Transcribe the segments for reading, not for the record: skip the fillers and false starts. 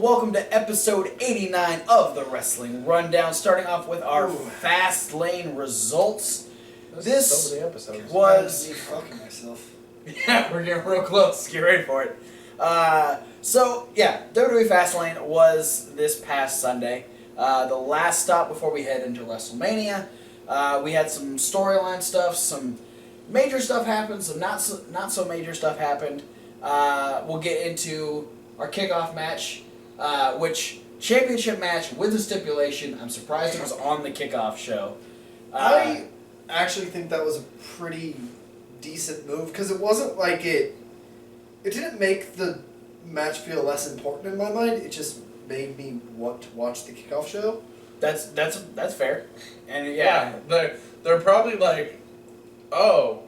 welcome to episode 89 of the Wrestling Rundown, starting off with our Fastlane results. This so many episodes. was... I'm fucking myself. Yeah, we're getting real close. Get ready for it. WWE Fastlane was this past Sunday. The last stop before we head into Wrestlemania. We had some storyline stuff, some major stuff happened, some not so major stuff happened. We'll get into our kickoff match, which championship match with a stipulation. I'm surprised it was on the kickoff show. I actually think that was a pretty decent move because it wasn't like it didn't make the match feel less important in my mind. It just made me want to watch the kickoff show. That's fair. And Yeah, they're probably like, oh,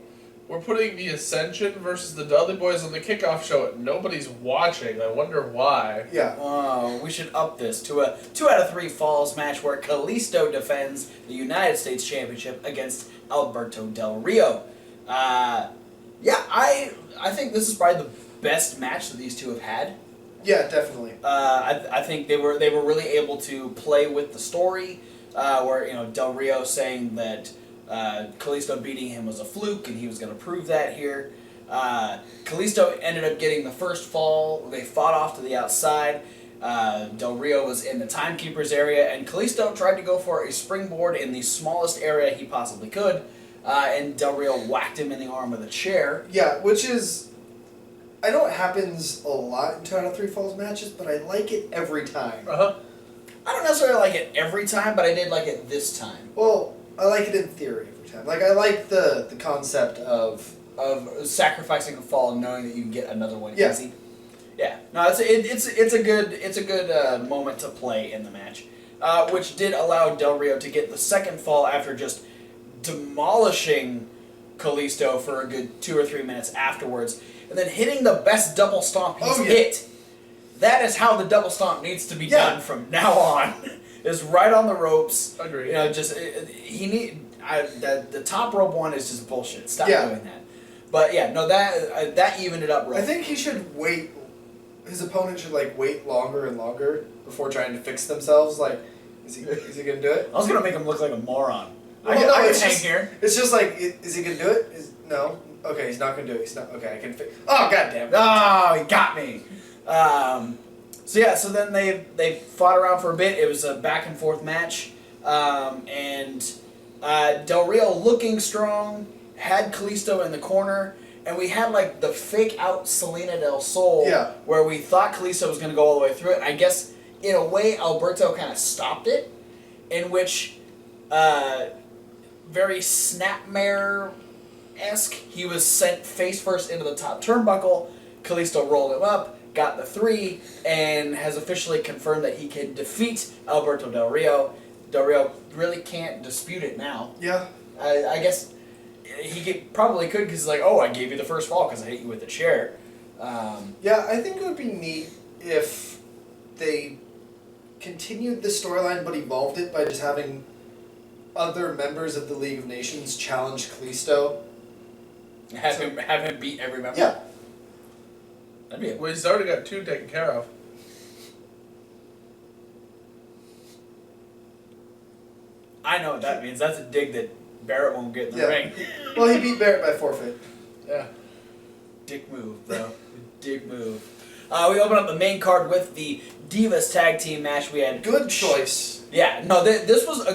we're putting the Ascension versus the Dudley Boys on the kickoff show and nobody's watching. I wonder why. Yeah. Oh, we should up this to a 2 out of 3 falls match where Kalisto defends the United States Championship against Alberto Del Rio. I think this is probably the best match that these two have had. Yeah, definitely. I think they were really able to play with the story, where Del Rio saying that Kalisto beating him was a fluke, and he was going to prove that here. Kalisto ended up getting the first fall. They fought off to the outside. Del Rio was in the timekeeper's area, and Kalisto tried to go for a springboard in the smallest area he possibly could, and Del Rio whacked him in the arm with a chair. Yeah, which is, I know it happens a lot in 2 out of 3 falls matches, but I like it every time. I don't necessarily like it every time, but I did like it this time. Well, I like it in theory every time. Like, I like the concept of sacrificing a fall and knowing that you can get another one Yeah. easy. Yeah, no, it's a good moment to play in the match, which did allow Del Rio to get the second fall after just demolishing Kalisto for a good 2 or 3 minutes afterwards, and then hitting the best double stomp he's hit. That is how the double stomp needs to be done from now on. Is right on the ropes. Agreed. The top rope one is just bullshit. Stop Yeah. doing that. But yeah, no, that evened it up. I think he should wait. His opponent should wait longer and longer before trying to fix themselves. Like, is he gonna do it? I was gonna make him look like a moron. Well, I no, can it's hang just, here. It's just like, is he gonna do it? No. Okay, he's not gonna do it. He's not. Okay, I can fix. Oh, goddamn! Oh, he got me. So then they fought around for a bit. It was a back and forth match, and Del Rio looking strong had Kalisto in the corner, and we had the fake out Selena del Sol, where we thought Kalisto was going to go all the way through it. I guess in a way Alberto kind of stopped it, in which very Snapmare-esque, he was sent face first into the top turnbuckle. Kalisto rolled him up, got the 3, and has officially confirmed that he can defeat Alberto Del Rio. Del Rio really can't dispute it now. Yeah. I guess he probably could because he's like, oh, I gave you the first fall because I hit you with a chair. Yeah, I think it would be neat if they continued the storyline but evolved it by just having other members of the League of Nations challenge Kalisto. Have him beat every member? Yeah. That'd be Well, he's already got 2 taken care of. I know what that means. That's a dig that Barrett won't get in the ring. Well, he beat Barrett by forfeit. Yeah. Dick move, bro. Dick move. We open up the main card with the Divas Tag Team match. We had Good choice. Yeah, no, this was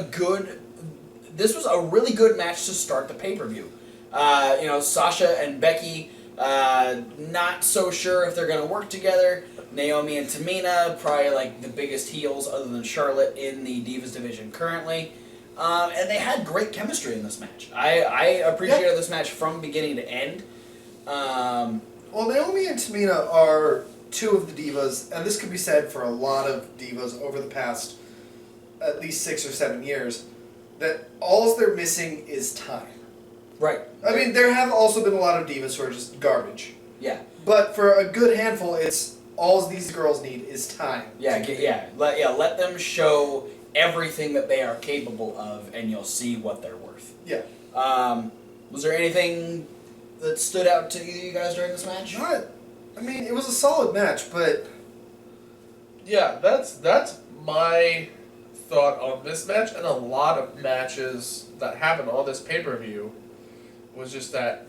a really good match to start the pay-per-view. Sasha and Becky, not so sure if they're going to work together. Naomi and Tamina, probably the biggest heels other than Charlotte in the Divas division currently. And they had great chemistry in this match. I appreciated this match from beginning to end. Well, Naomi and Tamina are 2 of the divas, and this could be said for a lot of divas over the past at least 6 or 7 years, that all they're missing is time. Right. I mean, there have also been a lot of divas who are just garbage. Yeah. But for a good handful, it's all these girls need is time. Let them show everything that they are capable of, and you'll see what they're worth. Yeah. Was there anything that stood out to you guys during this match? Not. I mean, it was a solid match, but Yeah, that's my thought on this match, and a lot of matches that happened on this pay-per-view was just that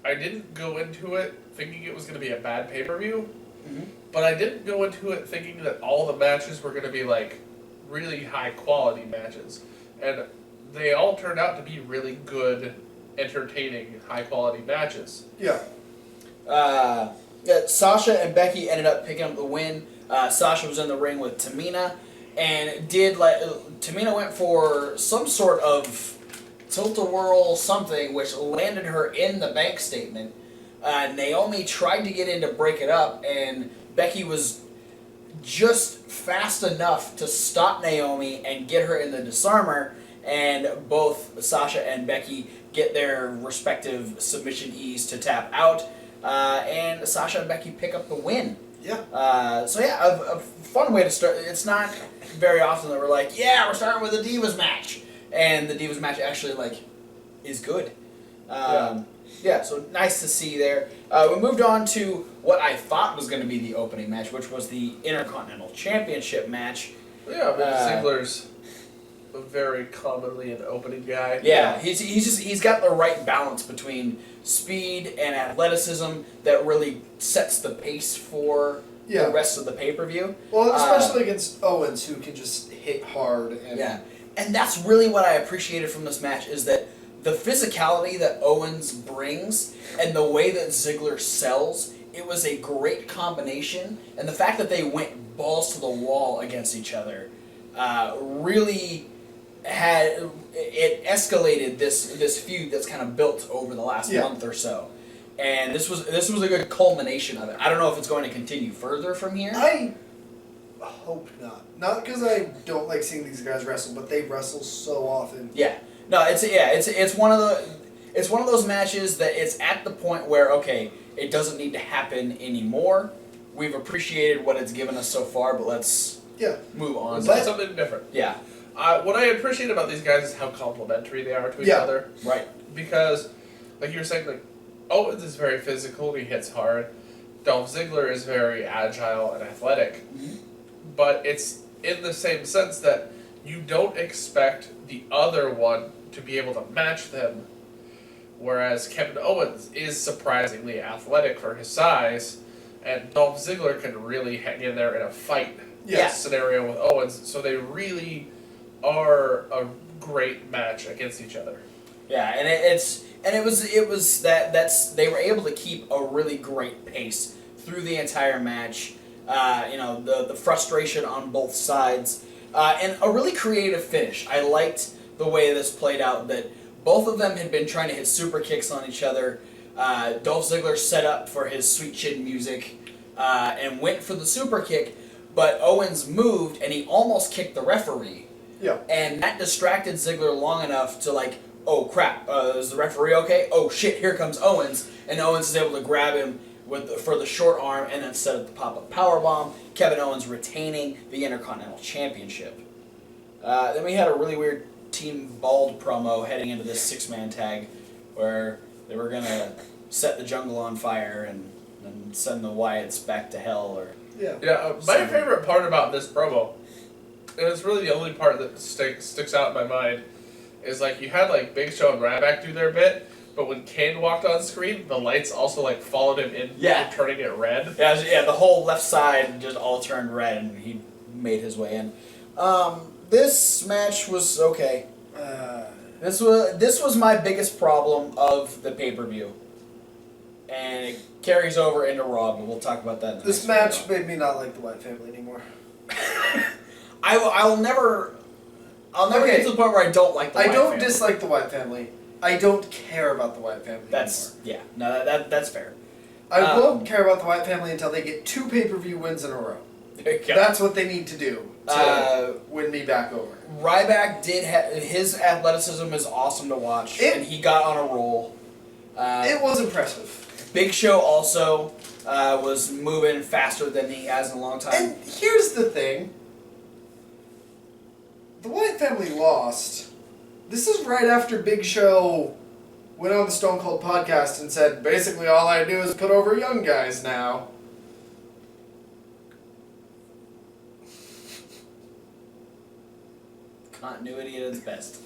I didn't go into it thinking it was going to be a bad pay-per-view, but I didn't go into it thinking that all the matches were going to be like really high-quality matches, and they all turned out to be really good, entertaining, high-quality matches. Yeah. Sasha and Becky ended up picking up the win. Sasha was in the ring with Tamina, and Tamina went for some sort of tilt-a-whirl something, which landed her in the bank statement. Naomi tried to get in to break it up, and Becky was just fast enough to stop Naomi and get her in the disarmer, and both Sasha and Becky get their respective submission E's to tap out, and Sasha and Becky pick up the win. Yeah. A fun way to start. It's not very often that we're like, yeah, we're starting with a Divas match, and the Divas match actually is good. So nice to see there. We moved on to what I thought was going to be the opening match, which was the Intercontinental Championship match. Yeah, but Ziggler's very commonly an opening guy. Yeah, he's got the right balance between speed and athleticism that really sets the pace for the rest of the pay-per-view. Well, especially against Owens, who can just hit hard. And that's really what I appreciated from this match, is that the physicality that Owens brings and the way that Ziggler sells, it was a great combination. And the fact that they went balls to the wall against each other really escalated this feud that's kind of built over the last month or so. And this was a good culmination of it. I don't know if it's going to continue further from here. I hope not. Not because I don't like seeing these guys wrestle, but they wrestle so often. Yeah. No, it's one of those matches that it's at the point where, okay, it doesn't need to happen anymore. We've appreciated what it's given us so far, but let's move on. Let's do something different. Yeah. What I appreciate about these guys is how complementary they are to each other. Right. Because, like you were saying, Owens is very physical, he hits hard. Dolph Ziggler is very agile and athletic. Mm-hmm. But it's in the same sense that you don't expect the other one to be able to match them. Whereas Kevin Owens is surprisingly athletic for his size, and Dolph Ziggler can really hang in there in a fight scenario with Owens. So they really are a great match against each other. Yeah, and it was they were able to keep a really great pace through the entire match. The frustration on both sides, and a really creative finish. I liked the way this played out, that both of them had been trying to hit super kicks on each other. Dolph Ziggler set up for his Sweet Chin music and went for the super kick, but Owens moved and he almost kicked the referee. Yeah. And that distracted Ziggler long enough to oh crap, is the referee okay? Oh shit, here comes Owens. And Owens is able to grab him for the short arm and then set up the pop-up powerbomb. Kevin Owens retaining the Intercontinental Championship. Then we had a really weird Team Bald promo heading into this six-man tag where they were going to set the jungle on fire and send the Wyatts back to hell. My favorite part about this promo, and it's really the only part that sticks out in my mind, is you had Big Show and Ryback do their bit, but when Kane walked on screen, the lights also followed him in, turning it red. Yeah, the whole left side just all turned red, and he made his way in. This match was okay. This was my biggest problem of the pay-per-view, and it carries over into Raw, but we'll talk about that in the This match made me not like the Wyatt family anymore. I'll never get to the point where I don't like the Wyatt family. I don't dislike the Wyatt family. I don't care about the Wyatt family anymore. That's fair. I won't care about the Wyatt family until they get 2 pay-per-view wins in a row. That's what they need to do to win me back over. Ryback his athleticism is awesome to watch, and he got on a roll. It was impressive. Big Show also was moving faster than he has in a long time. And here's the thing. The Wyatt family lost. This is right after Big Show went on the Stone Cold podcast and said, basically all I do is put over young guys now. continuity at its best.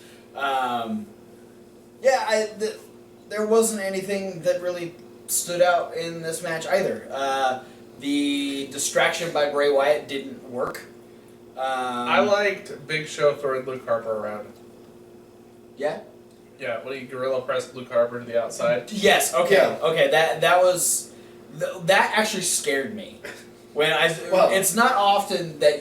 There wasn't anything that really stood out in this match either. The distraction by Bray Wyatt didn't work. I liked Big Show throwing Luke Harper around. Yeah? Yeah, when he gorilla pressed Luke Harper to the outside. Yes, okay. Yeah. Okay, that actually scared me. It's not often that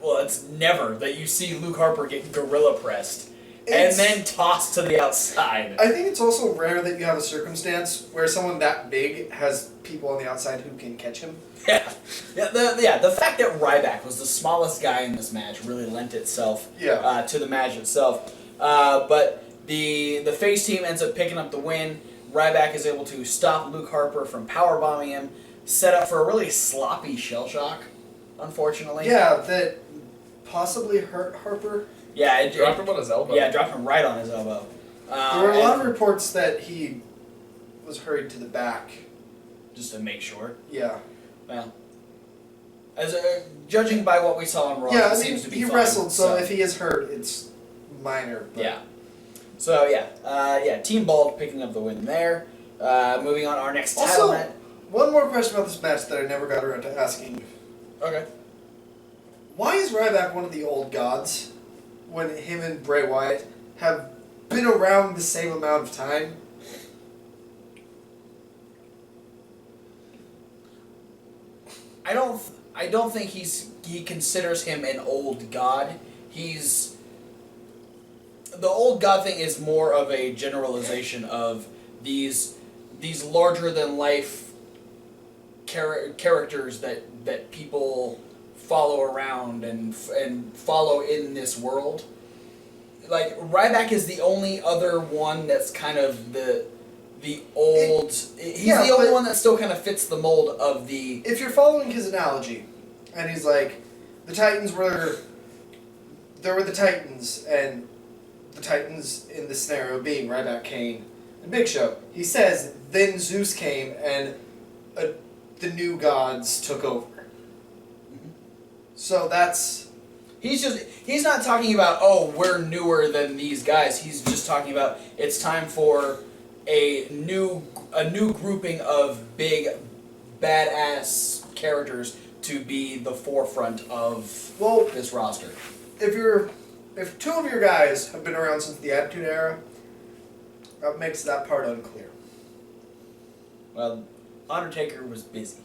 it's never that you see Luke Harper get gorilla pressed and then tossed to the outside. I think it's also rare that you have a circumstance where someone that big has people on the outside who can catch him. Yeah. The fact that Ryback was the smallest guy in this match really lent itself to the match itself. But the face team ends up picking up the win. Ryback is able to stop Luke Harper from powerbombing him, set up for a really sloppy shell shock, unfortunately. Yeah, that possibly hurt Harper. Yeah, it dropped him on his elbow. Yeah, dropped him right on his elbow. There were a lot of reports that he was hurried to the back. Just to make sure. Yeah. Well, judging by what we saw on Raw, it seems to be he fine, wrestled, so if he is hurt, it's minor. But. Yeah. So Team Bald picking up the win there. Moving on, our next title match. One more question about this match that I never got around to asking. Okay. Why is Ryback one of the old gods when him and Bray Wyatt have been around the same amount of time? I don't think he considers him an old god. The old god thing is more of a generalization of these larger than life characters that people follow around and follow in this world. Like Ryback is the only other one that's kind of the old. He's the only one that still kind of fits the mold of the. If you're following his analogy, and he's like, the Titans there were the Titans, and the Titans in this scenario being Ryback, Kane, and Big Show. He says, then Zeus came and the new gods took over. Mm-hmm. So that's. He's not talking about, oh, we're newer than these guys. He's just talking about it's time for a new grouping of big badass characters to be the forefront of this roster. If two of your guys have been around since the Attitude Era, that makes that part unclear. Well, Undertaker was busy,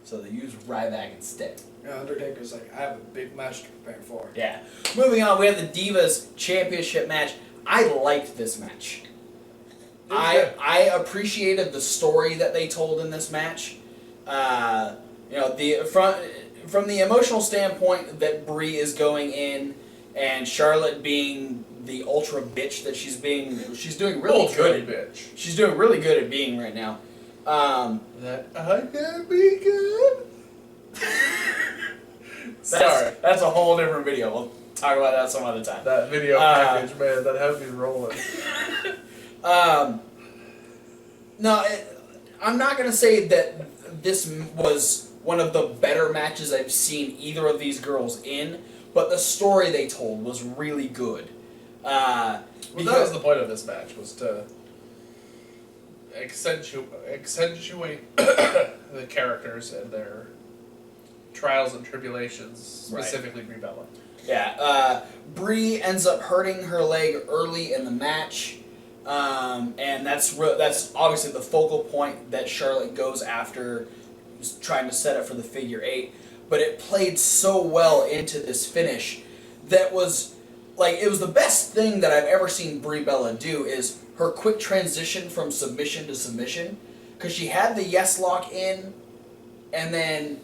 so they used Ryback instead. Yeah, Undertaker's like, I have a big match to prepare for. Yeah. Moving on, we have the Divas Championship match. I liked this match. I appreciated the story that they told in this match. From the emotional standpoint that Brie is going in, and Charlotte being the ultra bitch that she's doing really good. Bitch. She's doing really good at being right now. That I can be good. Sorry. That's a whole different video. We'll talk about that some other time. That video package, man, that had me rolling. I'm not going to say that this was one of the better matches I've seen either of these girls in, but the story they told was really good. That was the point of this match, was to accentuate the characters and their trials and tribulations, specifically Brie Bella. Yeah, Brie ends up hurting her leg early in the match, and that's obviously the focal point that Charlotte goes after, trying to set up for the figure 8. But it played so well into this finish that was like it was the best thing that I've ever seen Brie Bella do is her quick transition from submission to submission, because she had the yes lock in, and then.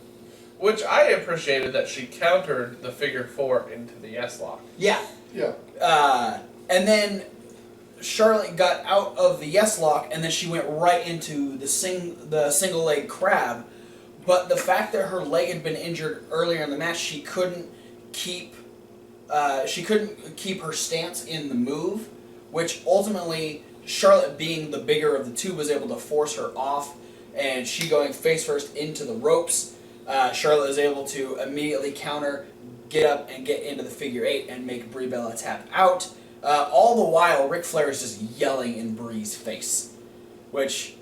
Which I appreciated that she countered the figure 4 into the yes lock. Yeah. Yeah. And then Charlotte got out of the yes lock, and then she went right into the single leg crab. But the fact that her leg had been injured earlier in the match, she couldn't keep her stance in the move, which ultimately Charlotte, being the bigger of the two, was able to force her off, and she going face first into the ropes. Charlotte is able to immediately counter, get up and get into the figure 8 and make Brie Bella tap out. All the while, Ric Flair is just yelling in Brie's face, which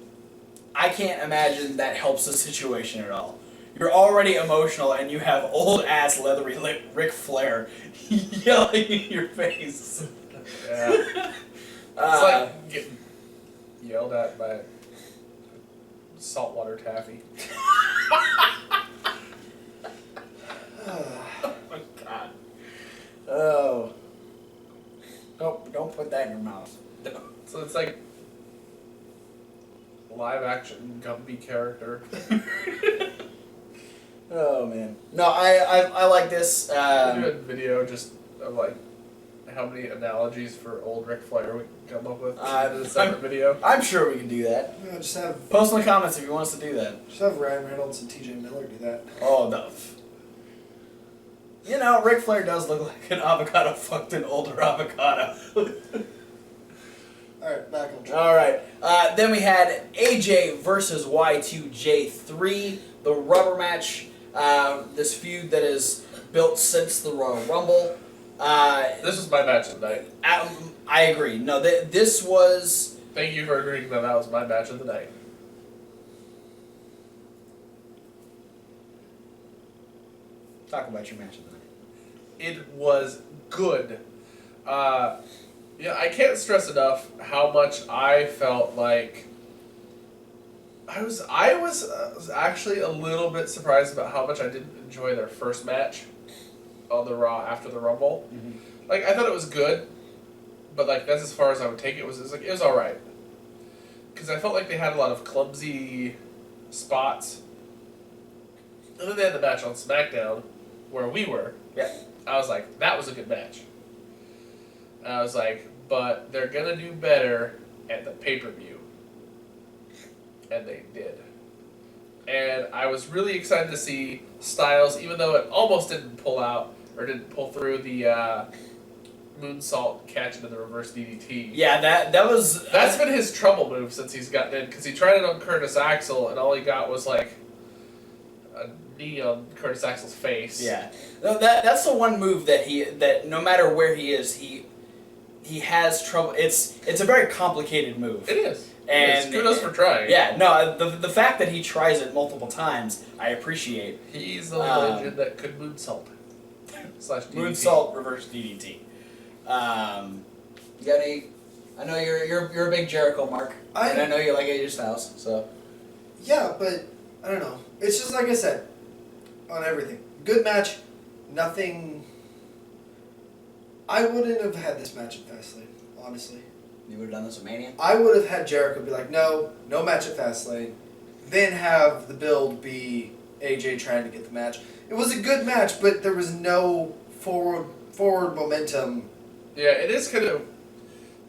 I can't imagine that helps the situation at all. You're already emotional, and you have old-ass leathery Ric Flair yelling in your face. Yeah. It's like getting yelled at by saltwater taffy. Oh my god. Oh. Nope, don't put that in your mouth. So it's like live action Gumby character. Oh man. No, I like this. We do a video just of like how many analogies for old Ric Flair we can come up with in a separate video. I'm sure we can do that. Yeah, just have Post in the comments if you want us to do that. Just have Ryan Reynolds and TJ Miller do that. Oh no. You know, Ric Flair does look like an avocado fucked an older avocado. Alright, back on track. Alright. Then we had AJ versus Y2J3, the rubber match. This feud that is built since the Royal Rumble. This was my match of the night. I agree. No, this was... Thank you for agreeing that was my match of the night. Talk about your match of the night. It was good. Yeah, I can't stress enough how much I felt like I was actually a little bit surprised about how much I didn't enjoy their first match on the Raw after the Rumble. Mm-hmm. Like I thought it was good, but like that's as far as I would take it. It was all right. Because I felt like they had a lot of clumsy spots. And then they had the match on SmackDown where we were. Yeah. I was like, that was a good match. And I was like, but they're gonna do better at the pay-per-view. And they did. And I was really excited to see Styles, even though it almost didn't pull out, or didn't pull through the moonsault catch into the reverse DDT. Yeah, that was... That's been his trouble move since he's gotten in, because he tried it on Curtis Axel, and all he got was like a knee on Curtis Axel's face. Yeah. No, that's the one move that no matter where he is, he has trouble. It's a very complicated move. It is. And kudos for trying. Yeah, no, the fact that he tries it multiple times, I appreciate. He's the legend that could moonsault. /DDT. Moonsault, reverse DDT. You got any? I know you're a big Jericho mark, and I know you like AJ Styles, so. Yeah, but I don't know. It's just like I said, on everything. Good match, nothing. I wouldn't have had this match at Fastlane, honestly. You would have done this with Mania? I would have had Jericho be like, no match at Fastlane. Then have the build be AJ trying to get the match. It was a good match, but there was no forward momentum. Yeah, it is kind of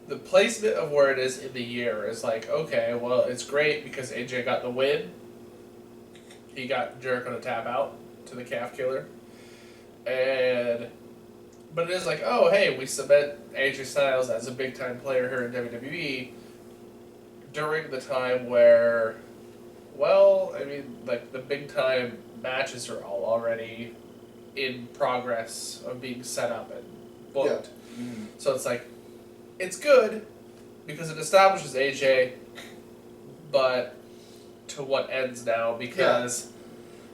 the placement of where it is in the year is like, okay, well, it's great because AJ got the win. He got Jericho to tap out to the calf killer. But it is like, oh, hey, we cement AJ Styles as a big-time player here in WWE during the time where, well, I mean, like, the big-time matches are all already in progress of being set up and booked. Yeah. Mm-hmm. So it's like, it's good because it establishes AJ, but to what ends now? Because...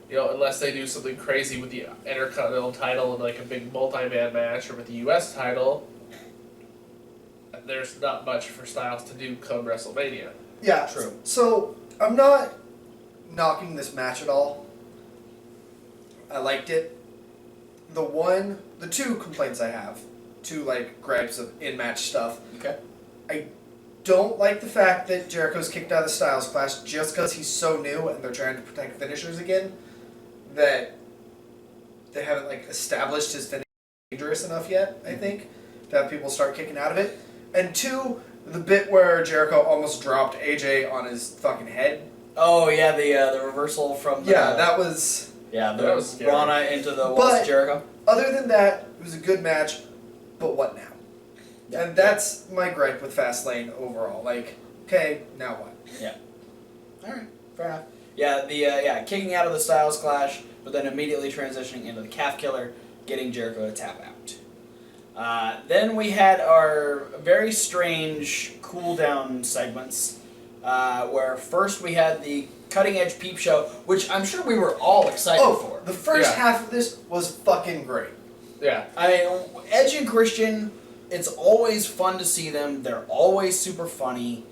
You know, unless they do something crazy with the Intercontinental title in like a big multi-man match, or with the U.S. title, there's not much for Styles to do come WrestleMania. Yeah, True. So, I'm not knocking this match at all. I liked it. The two complaints I have, two like gripes of in-match stuff. Okay. I don't like the fact that Jericho's kicked out of the Styles Clash just because he's so new and they're trying to protect finishers again. That they haven't like established his finish dangerous enough yet, I think, to have people start kicking out of it. And two, the bit where Jericho almost dropped AJ on his fucking head. Oh yeah, the reversal from the, that was that was scary. Rana into the walls But- of Jericho. other than that, it was a good match, but what now? Yeah. And that's my gripe with Fastlane overall. Like, okay, now what? All right, fair enough. Yeah, kicking out of the Styles Clash, but then immediately transitioning into the Calf Killer. getting Jericho to tap out. Then we had our very strange cool-down segments, where first we had the Cutting Edge Peep Show, which I'm sure we were all excited for. The first half of this was fucking great. Yeah. I mean, Edge and Christian, it's always fun to see them. They're always super funny.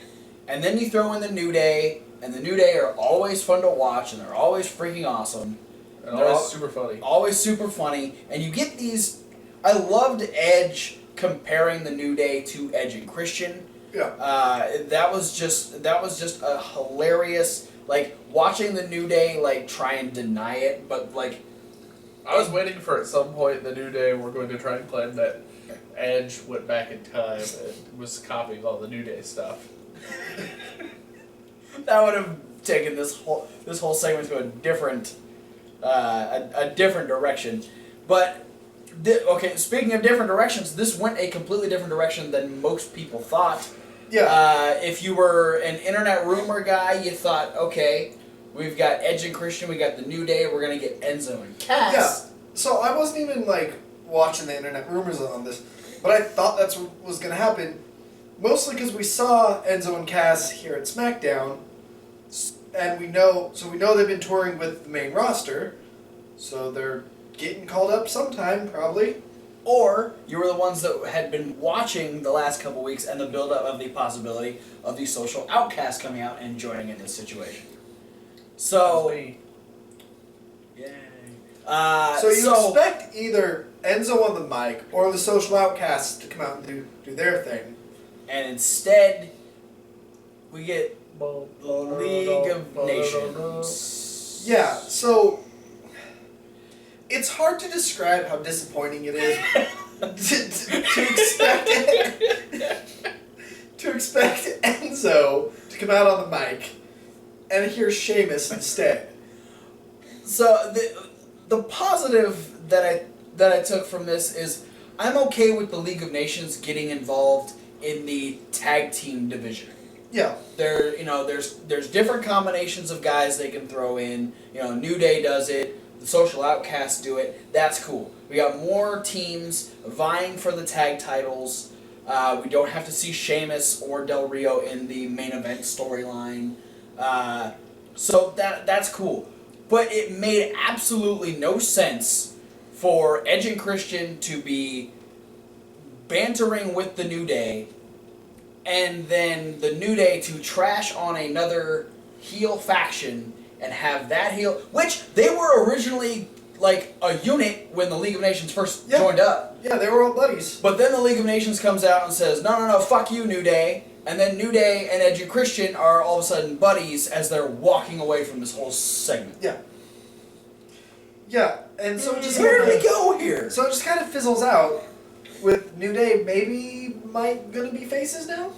And then you throw in the New Day, and the New Day are always fun to watch, and they're always freaking awesome. And always super funny. Always super funny. And you get these... I loved Edge comparing the New Day to Edge and Christian. Yeah. That was just a hilarious... Like, watching the New Day, like, try and deny it, but, like... I was waiting for at some point in the New Day we're going to try and claim that Edge went back in time and was copying all the New Day stuff. That would have taken this whole segment to a different direction. But okay, speaking of different directions, this went a completely different direction than most people thought. Yeah. If you were an internet rumor guy, you thought, okay, we've got Edge and Christian, we got the New Day, we're gonna get Enzo and Cass. Yeah. So I wasn't even like watching the internet rumors on this, but I thought that's what was gonna happen. Mostly because we saw Enzo and Cass here at SmackDown, and we know they've been touring with the main roster, so they're getting called up sometime, probably. Or you were the ones that had been watching the last couple weeks and the build-up of the possibility of the Social Outcasts coming out and joining in this situation. So, Yay. So you expect either Enzo on the mic or the Social Outcasts to come out and do their thing. And instead, we get the League of Nations. Yeah, so it's hard to describe how disappointing it is to expect Enzo to come out on the mic and hear Sheamus instead. So the positive that I took from this is I'm okay with the League of Nations getting involved in the tag team division. Yeah. There's different combinations of guys they can throw in. New Day does it. The Social Outcasts do it. That's cool. We got more teams vying for the tag titles. We don't have to see Sheamus or Del Rio in the main event storyline. So that's cool. But it made absolutely no sense for Edge and Christian to be bantering with the New Day, and then the New Day to trash on another heel faction and have that heel, which they were originally like a unit when the League of Nations first joined up. Yeah, they were all buddies. But then the League of Nations comes out and says, no, fuck you, New Day. And then New Day and Edge and Christian are all of a sudden buddies as they're walking away from this whole segment. Yeah. Yeah, and so where did we go here? So it just kind of fizzles out with New Day gonna be faces now?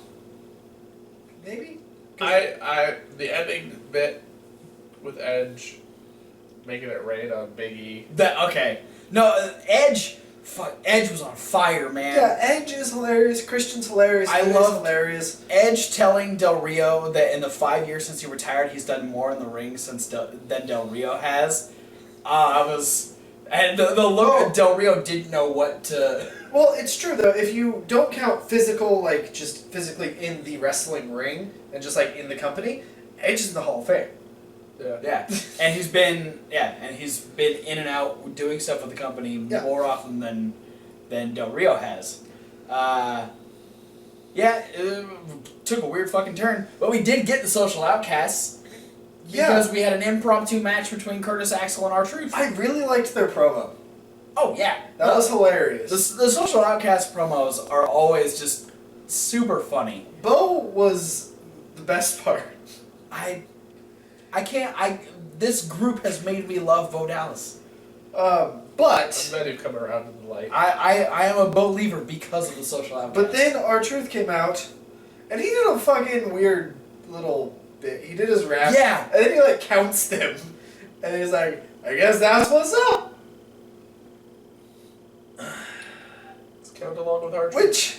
Maybe? The ending bit with Edge making it rain on Big E. Edge was on fire, man. Yeah, Edge is hilarious. Christian's hilarious. I love hilarious. Edge telling Del Rio that in the 5 years since he retired, he's done more in the ring than Del Rio has. And the look at Del Rio didn't know what to... Well, it's true, though. If you don't count physical, like, just physically in the wrestling ring, and just, like, in the company, Edge is in the Hall of Fame. Yeah. And he's been in and out doing stuff with the company more often than Del Rio has. It took a weird fucking turn. But we did get the Social Outcasts. Because we had an impromptu match between Curtis Axel and R-Truth. I really liked their promo. Oh, yeah. That was hilarious. The Social Outcast promos are always just super funny. Bo was the best part. This group has made me love Bo Dallas. I'm glad you've come around to the light. I am a Bo Lever because of the Social Outcast. But then R-Truth came out, and he did a fucking weird little bit. He did his rap. Yeah. And then he, like, counts them. And he's like, I guess that's what's up. Let's count along with R-Truth. Which,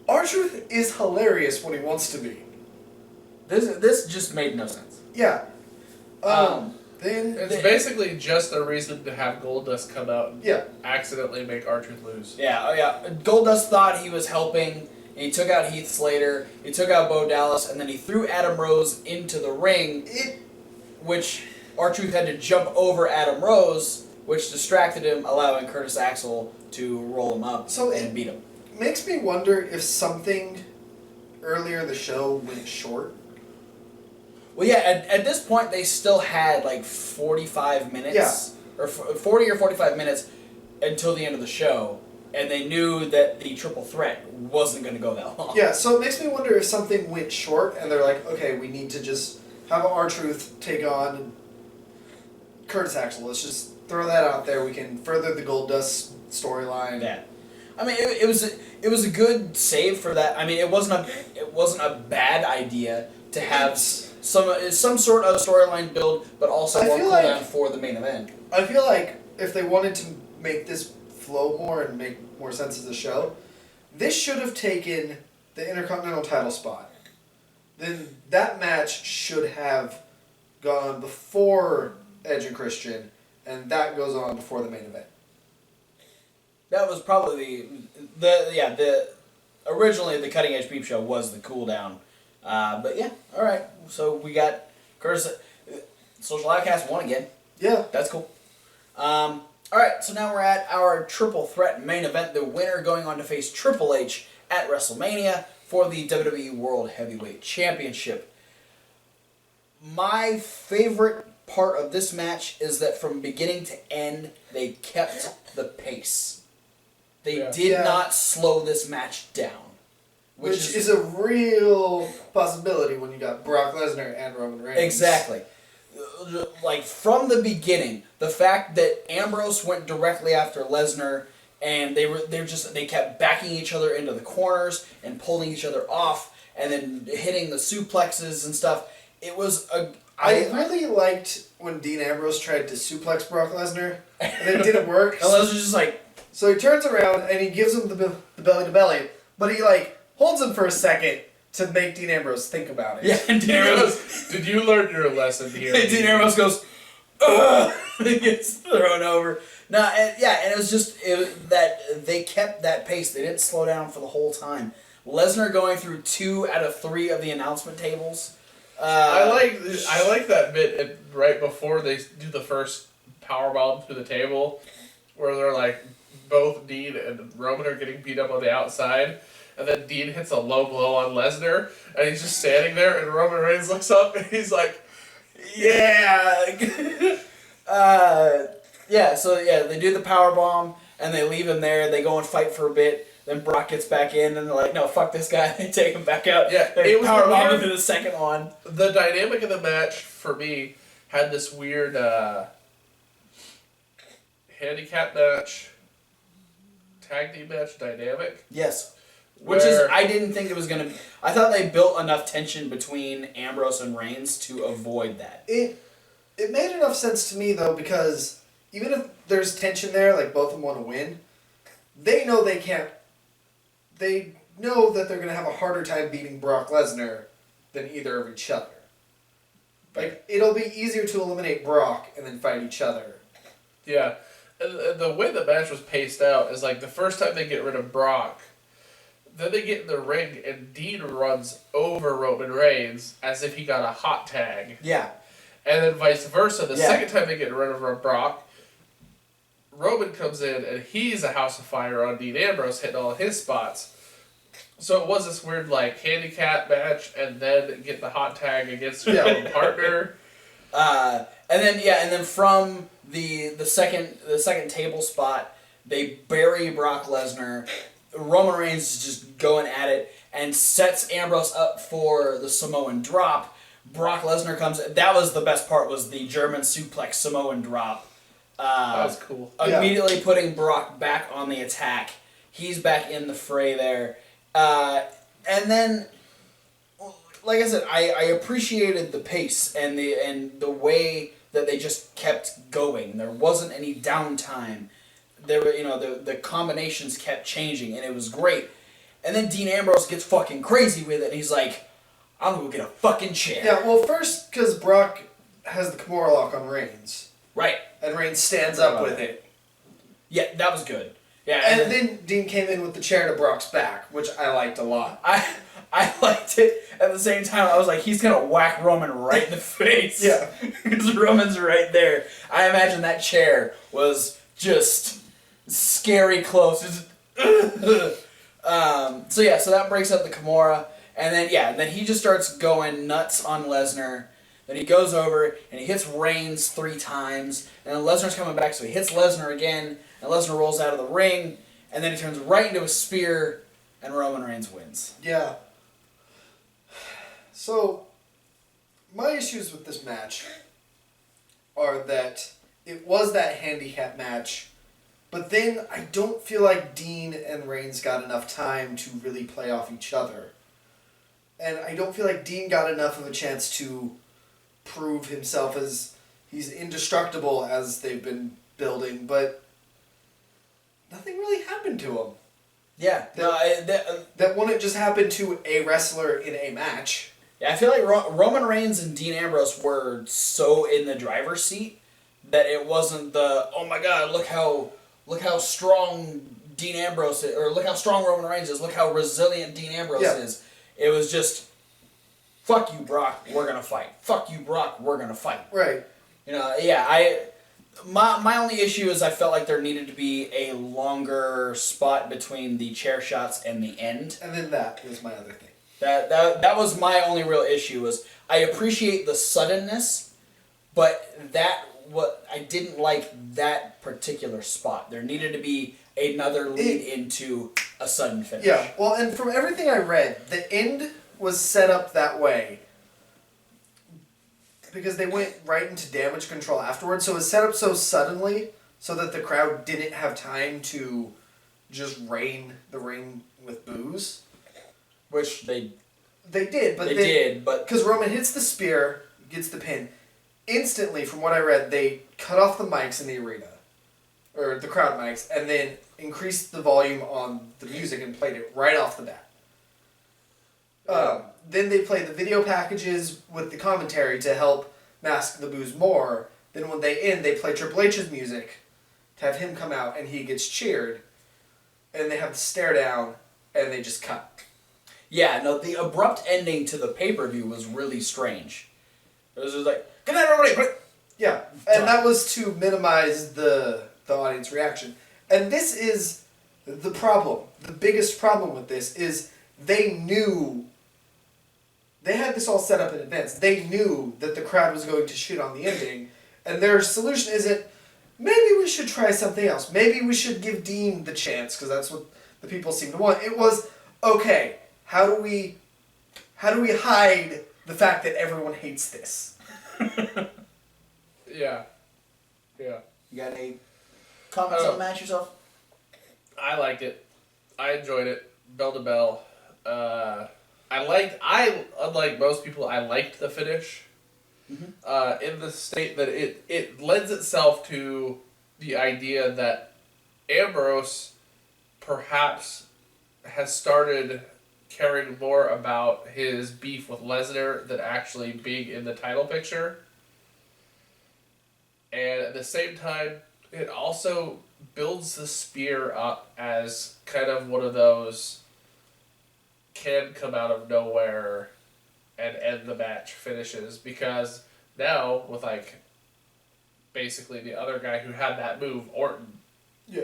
R-Truth is hilarious when he wants to be. This just made no sense. Yeah. then It's basically just a reason to have Goldust come out and yeah. accidentally make R-Truth lose. Yeah. Goldust thought he was helping, and he took out Heath Slater, he took out Bo Dallas, and then he threw Adam Rose into the ring, which R-Truth had to jump over Adam Rose, which distracted him, allowing Curtis Axel to roll him up and beat him. Makes me wonder if something earlier in the show went short. Well, yeah, at this point, they still had like 45 minutes, or 40 or 45 minutes until the end of the show, and they knew that the triple threat wasn't going to go that long. Yeah, so it makes me wonder if something went short, and they're like, okay, we need to just have R-Truth take on Curtis Axel. Let's just throw that out there. We can further the Goldust storyline. Yeah. I mean, it was a good save for that. I mean, it wasn't a bad idea to have some sort of storyline build, but also more cooldown for the main event. I feel like if they wanted to make this flow more and make more sense as a show, this should have taken the Intercontinental title spot. Then that match should have gone before Edge and Christian, and that goes on before the main event. That was probably the originally the Cutting Edge Peep Show was the cool down, but yeah, all right. So we got Curtis, Social Outcast won again. Yeah, that's cool. All right, so now we're at our triple threat main event. The winner going on to face Triple H at WrestleMania for the WWE World Heavyweight Championship. My favorite part of this match is that from beginning to end, they kept the pace. They did not slow this match down. Which is a real possibility when you got Brock Lesnar and Roman Reigns. Exactly. Like, from the beginning, the fact that Ambrose went directly after Lesnar, and they kept backing each other into the corners and pulling each other off, and then hitting the suplexes and stuff. It was I really liked when Dean Ambrose tried to suplex Brock Lesnar, and it didn't work. And Lesnar's just like... So he turns around, and he gives him the belly-to-belly, but he, holds him for a second to make Dean Ambrose think about it. Yeah, and Dean Ambrose... Did you learn your lesson here? And Dean Ambrose goes, ugh! And he gets thrown over. No, and it was just that they kept that pace. They didn't slow down for the whole time. Lesnar going through 2 out of 3 of the announcement tables. I like that bit right before they do the first powerbomb through the table, where they're both Dean and Roman are getting beat up on the outside, and then Dean hits a low blow on Lesnar, and he's just standing there, and Roman Reigns looks up, and he's like, yeah! They do the powerbomb, and they leave him there, they go and fight for a bit, then Brock gets back in, and they're like, no, fuck this guy, they take him back out, they powerbomb him to the second one. The dynamic of the match, for me, had this weird, handicap match, tag team match dynamic. Yes. I didn't think it was going to be... I thought they built enough tension between Ambrose and Reigns to avoid that. It made enough sense to me, though, because even if there's tension there, both of them want to win, they know they can't... They know that they're going to have a harder time beating Brock Lesnar than either of each other. It'll be easier to eliminate Brock and then fight each other. Yeah. And the way the match was paced out is the first time they get rid of Brock, then they get in the ring and Dean runs over Roman Reigns as if he got a hot tag. Yeah. And then vice versa. The second time they get rid of Brock, Roman comes in and he's a house of fire on Dean Ambrose, hitting all his spots. So it was this weird handicap match, and then get the hot tag against your own partner. And then from the second table spot, they bury Brock Lesnar. Roman Reigns is just going at it and sets Ambrose up for the Samoan drop. Brock Lesnar comes. That was the best part. Was the German suplex Samoan drop. That was cool. Immediately putting Brock back on the attack. He's back in the fray there. And then, like I said, I appreciated the pace and the way that they just kept going. There wasn't any downtime. There were, the combinations kept changing, and it was great. And then Dean Ambrose gets fucking crazy with it, and he's like, I'm gonna go get a fucking chair. Yeah, well, first, because Brock has the Kimura lock on Reigns. Right. And Reigns stands up with it. Yeah, that was good. Yeah, and then Dean came in with the chair to Brock's back, which I liked a lot. I liked it. At the same time, I was like, he's going to whack Roman right in the face. Yeah. Because Roman's right there. I imagine that chair was just scary close. So that breaks up the Kimura. And then he just starts going nuts on Lesnar. Then he goes over and he hits Reigns 3 times. And then Lesnar's coming back, so he hits Lesnar again. And Lesnar rolls out of the ring. And then he turns right into a spear. And Roman Reigns wins. Yeah. So, my issues with this match are that it was that handicap match. But then I don't feel like Dean and Reigns got enough time to really play off each other. And I don't feel like Dean got enough of a chance to prove himself as he's indestructible as they've been building, but nothing really happened to him. Yeah. That wouldn't just happen to a wrestler in a match. Yeah, I feel like Roman Reigns and Dean Ambrose were so in the driver's seat that it wasn't the, oh my god, look how strong Dean Ambrose is, or look how strong Roman Reigns is, look how resilient Dean Ambrose is. It was just, fuck you, Brock, we're gonna fight. Fuck you, Brock, we're gonna fight. Right. My only issue is I felt like there needed to be a longer spot between the chair shots and the end. And then that was my other thing. That was my only real issue. Was I appreciate the suddenness, but I didn't like that particular spot. There needed to be another lead into a sudden finish. Yeah, well, and from everything I read, the end was set up that way because they went right into damage control afterwards, so it was set up so suddenly so that the crowd didn't have time to just rain the ring with boos. Which they did, but because Roman hits the spear, gets the pin, instantly, from what I read, they cut off the mics in the arena, or the crowd mics, and then increased the volume on the music and played it right off the bat. Then they played the video packages with the commentary to help mask the boos more. Then when they end, they play Triple H's music to have him come out and he gets cheered. And they have the stare down and they just cut. Yeah, no, the abrupt ending to the pay-per-view was really strange. It was just like, good night, everybody! Yeah, and that was to minimize the audience reaction. And this is the problem. The biggest problem with this is they knew... They had this all set up in advance. They knew that the crowd was going to shit on the ending, and their solution isn't, maybe we should try something else. Maybe we should give Dean the chance, because that's what the people seem to want. It was, okay, how do we hide the fact that everyone hates this? Yeah. Yeah. You got any comments on the match yourself? I liked it. I enjoyed it. Bell to bell. Unlike most people, I liked the finish. Mm-hmm. In the state that it lends itself to the idea that Ambrose perhaps has started caring more about his beef with Lesnar than actually being in the title picture. And at the same time, it also builds the spear up as kind of one of those can come out of nowhere and end the match finishes, because now with basically the other guy who had that move, Orton,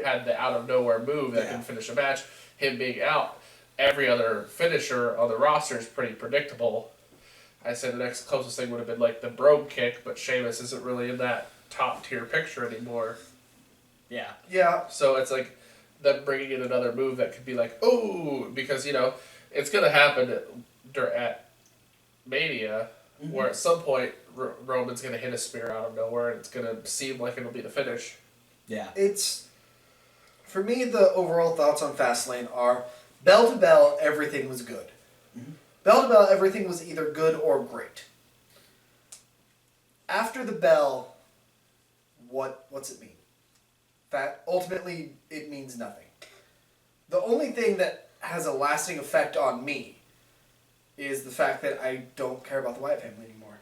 had the out of nowhere move that can finish a match, him being out, every other finisher on the roster is pretty predictable. I said the next closest thing would have been the Brogue Kick, but Sheamus isn't really in that top tier picture anymore. Yeah. Yeah. So it's them bringing in another move that could be ooh, because it's going to happen at Mania, mm-hmm. where at some point Roman's going to hit a spear out of nowhere and it's going to seem like it'll be the finish. Yeah. For me, the overall thoughts on Fastlane are, bell to bell, everything was good. Mm-hmm. Bell to bell, everything was either good or great. After the bell, what's it mean? Ultimately, it means nothing. The only thing that has a lasting effect on me is the fact that I don't care about the Wyatt family anymore.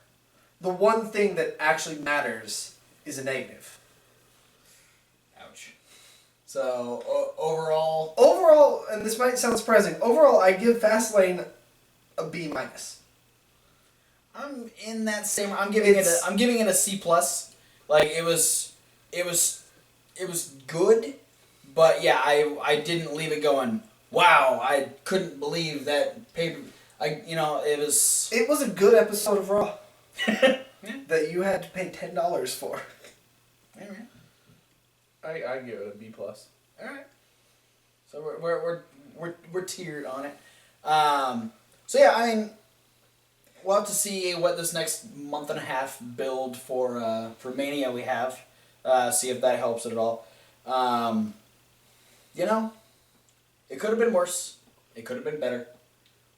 the one thing that actually matters is a negative. Ouch. So overall, And this might sound surprising, overall I give Fastlane a B-. I'm in that same. I'm giving it a C plus. Like it was good, but yeah, I didn't leave it going, wow, I couldn't believe that paper. It was. It was a good episode of Raw that you had to pay $10 for. Alright. I give it a B plus. Alright. So we're tiered on it. So yeah, I mean, we'll have to see what this next month and a half build for Mania we have. See if that helps it at all. It could have been worse. It could have been better.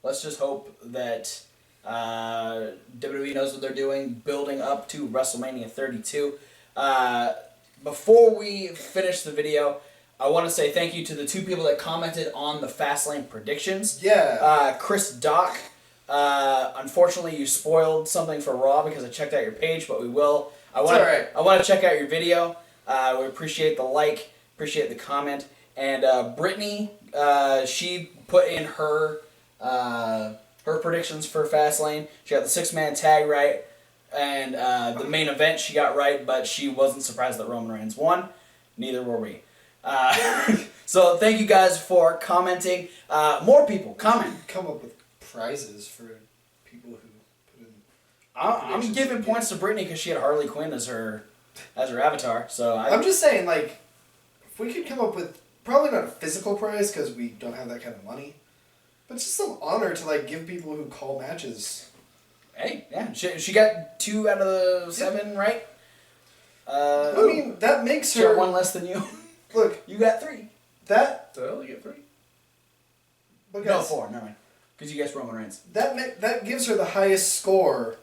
Let's just hope that WWE knows what they're doing, building up to WrestleMania 32. Before we finish the video, I want to say thank you to the 2 people that commented on the Fastlane predictions. Yeah. Chris Doc. Unfortunately, you spoiled something for Raw because I checked out your page, but we will. I want to check out your video. We appreciate the like, appreciate the comment, and Brittany, she put in her predictions for Fastlane. She got the 6-man tag right, and the main event she got right, but she wasn't surprised that Roman Reigns won. Neither were we. So thank you guys for commenting. More people comment. Come up with prizes for people who put in. I'm giving points to Brittany because she had Harley Quinn as her avatar. So I'm just saying, like, if we could come up with probably not a physical prize because we don't have that kind of money, but just some honor to like give people who call matches. Hey, yeah, she got 2 out of the 7 right. I mean, that makes she her got 1 less than you. Look, You got 3. that. Did I only get 3? But No, guys, 4. Never mind. Because you guessed Roman Reigns. that gives her the highest score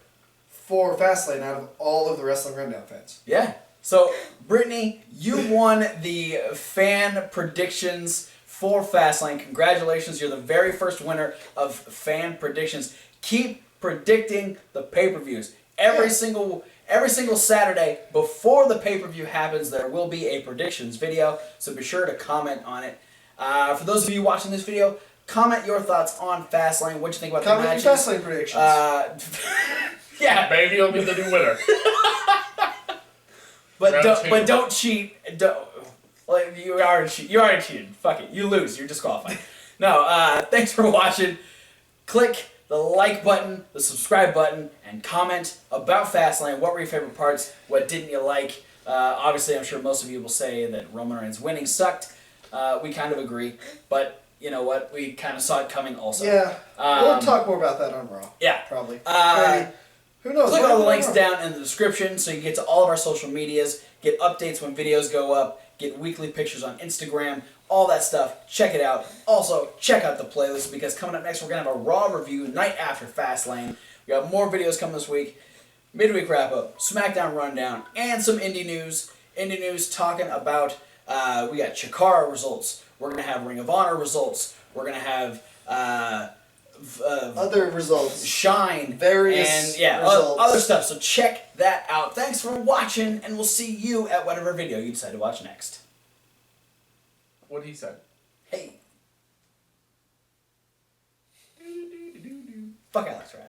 for Fastlane out of all of the Wrestling Rundown fans. Yeah. So, Brittany, you won the fan predictions for Fastlane. Congratulations. You're the very first winner of fan predictions. Keep predicting the pay-per-views. Every single Saturday before the pay-per-view happens, there will be a predictions video. So be sure to comment on it. For those of you watching this video, comment your thoughts on Fastlane. What you think about the matches? Comment your Fastlane predictions. Yeah. Maybe you'll be the new winner. But don't cheat. You already cheated. Fuck it. You lose. You're disqualified. No. Thanks for watching. Click the like button, the subscribe button, and comment about Fastlane. What were your favorite parts? What didn't you like? Obviously, I'm sure most of you will say that Roman Reigns winning sucked. We kind of agree, but you know what? We kind of saw it coming also. Yeah. We'll talk more about that on Raw. Yeah. Probably. Maybe. Who knows? Click all the links down in the description so you get to all of our social medias, get updates when videos go up, get weekly pictures on Instagram, all that stuff. Check it out. Also, check out the playlist because coming up next, we're going to have a Raw review night after Fastlane. We got more videos coming this week. Midweek wrap-up, SmackDown rundown, and some indie news. Indie news talking about, we got Chikara results. We're going to have Ring of Honor results. We're going to have other results. Shine. Various and results. Other stuff. So check that out. Thanks for watching, and we'll see you at whatever video you decide to watch next. What he said. Hey. Fuck Alex, right?